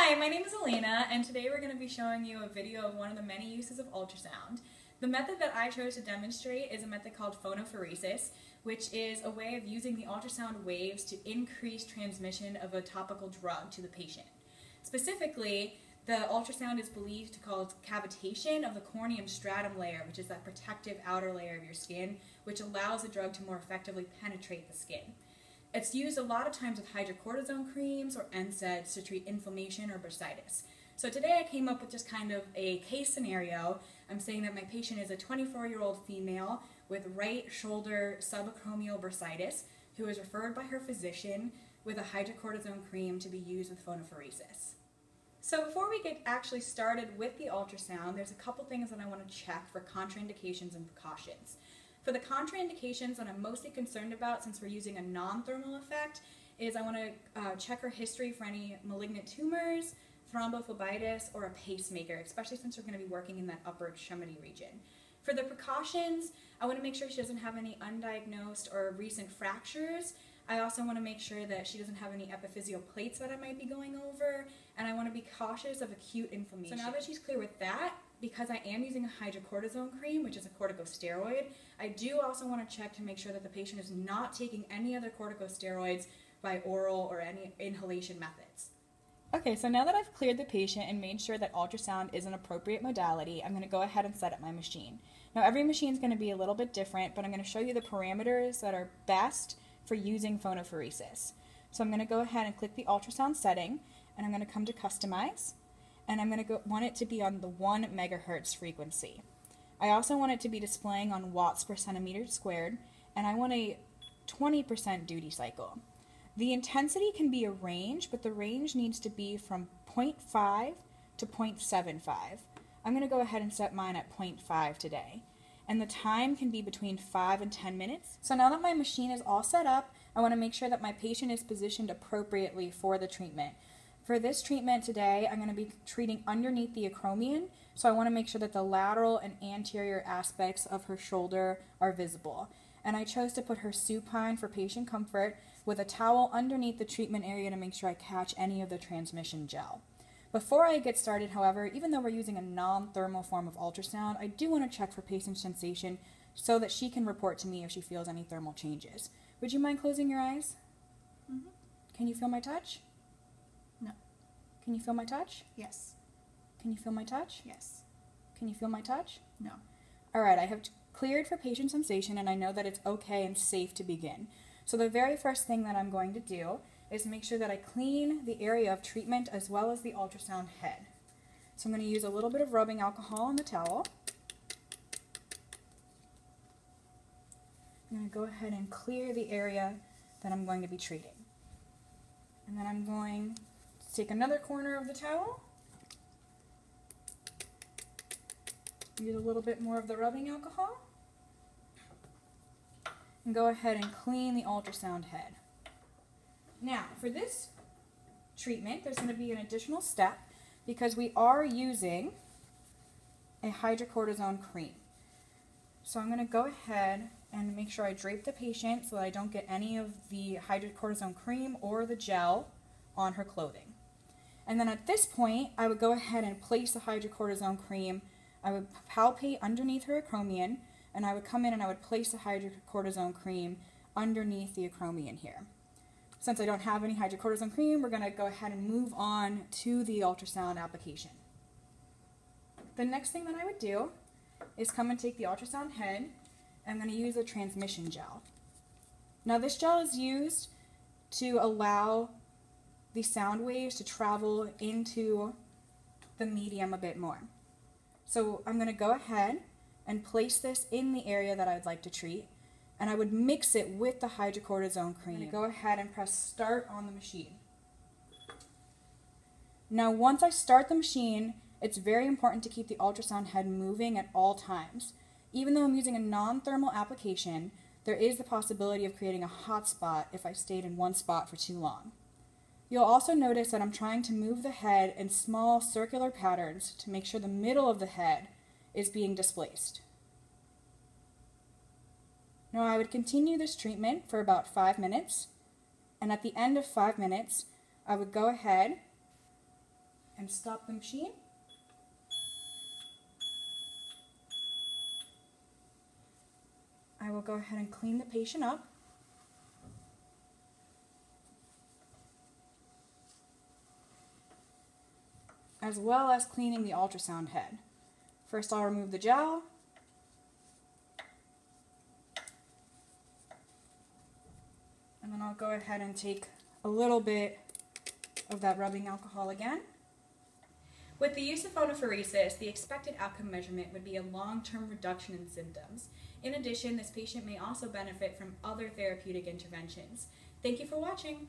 Hi, my name is Elena, and today we're going to be showing you a video of one of the many uses of ultrasound. The method that I chose to demonstrate is a method called phonophoresis, which is a way of using the ultrasound waves to increase transmission of a topical drug to the patient. Specifically, the ultrasound is believed to cause cavitation of the corneum stratum layer, which is that protective outer layer of your skin, which allows the drug to more effectively penetrate the skin. It's used a lot of times with hydrocortisone creams or NSAIDs to treat inflammation or bursitis. So today I came up with just kind of a case scenario. I'm saying that my patient is a 24-year-old female with right shoulder subacromial bursitis who is referred by her physician with a hydrocortisone cream to be used with phonophoresis. So before we get actually started with the ultrasound, there's a couple things that I want to check for contraindications and precautions. For the contraindications that I'm mostly concerned about, since we're using a non-thermal effect, is I want to check her history for any malignant tumors, thrombophlebitis, or a pacemaker, especially since we're going to be working in that upper extremity region. For the precautions, I want to make sure she doesn't have any undiagnosed or recent fractures. I also want to make sure that she doesn't have any epiphyseal plates that I might be going over, and I want to be cautious of acute inflammation. So now that she's clear with that, because I am using a hydrocortisone cream, which is a corticosteroid, I do also want to check to make sure that the patient is not taking any other corticosteroids by oral or any inhalation methods. Okay, so now that I've cleared the patient and made sure that ultrasound is an appropriate modality, I'm going to go ahead and set up my machine. Now every machine is going to be a little bit different, but I'm going to show you the parameters that are best for using phonophoresis. So I'm going to go ahead and click the ultrasound setting, and I'm going to come to customize, and I'm going to want it to be on the 1 megahertz frequency. I also want it to be displaying on watts per centimeter squared, and I want a 20% duty cycle. The intensity can be a range, but the range needs to be from 0.5 to 0.75. I'm going to go ahead and set mine at 0.5 today. And the time can be between 5 and 10 minutes. So now that my machine is all set up, I want to make sure that my patient is positioned appropriately for the treatment. For this treatment today, I'm going to be treating underneath the acromion, so I want to make sure that the lateral and anterior aspects of her shoulder are visible. And I chose to put her supine for patient comfort with a towel underneath the treatment area to make sure I catch any of the transmission gel. Before I get started, however, even though we're using a non-thermal form of ultrasound, I do want to check for patient sensation so that she can report to me if she feels any thermal changes. Would you mind closing your eyes? Mm-hmm. Can you feel my touch? No. Can you feel my touch? Yes. Can you feel my touch? Yes. Can you feel my touch? No. Alright, I have cleared for patient sensation, and I know that it's okay and safe to begin. So the very first thing that I'm going to do is make sure that I clean the area of treatment as well as the ultrasound head. So I'm going to use a little bit of rubbing alcohol on the towel. I'm going to go ahead and clear the area that I'm going to be treating. And then I'm going to take another corner of the towel, use a little bit more of the rubbing alcohol, and go ahead and clean the ultrasound head. Now, for this treatment, there's going to be an additional step because we are using a hydrocortisone cream. So I'm going to go ahead and make sure I drape the patient so that I don't get any of the hydrocortisone cream or the gel on her clothing. And then at this point, I would go ahead and place the hydrocortisone cream. I would palpate underneath her acromion, and I would come in and I would place the hydrocortisone cream underneath the acromion here. Since I don't have any hydrocortisone cream, we're going to go ahead and move on to the ultrasound application. The next thing that I would do is come and take the ultrasound head. I'm going to use a transmission gel. Now this gel is used to allow the sound waves to travel into the medium a bit more. So I'm going to go ahead and place this in the area that I'd like to treat, and I would mix it with the hydrocortisone cream. I'm going to go ahead and press start on the machine. Now once I start the machine, it's very important to keep the ultrasound head moving at all times. Even though I'm using a non-thermal application, there is the possibility of creating a hot spot if I stayed in one spot for too long. You'll also notice that I'm trying to move the head in small circular patterns to make sure the middle of the head is being displaced. Now I would continue this treatment for about 5 minutes, and at the end of 5 minutes, I would go ahead and stop the machine. I will go ahead and clean the patient up. As well as cleaning the ultrasound head. First I'll remove the gel. And then I'll go ahead and take a little bit of that rubbing alcohol again. With the use of phonophoresis, the expected outcome measurement would be a long-term reduction in symptoms. In addition, this patient may also benefit from other therapeutic interventions. Thank you for watching.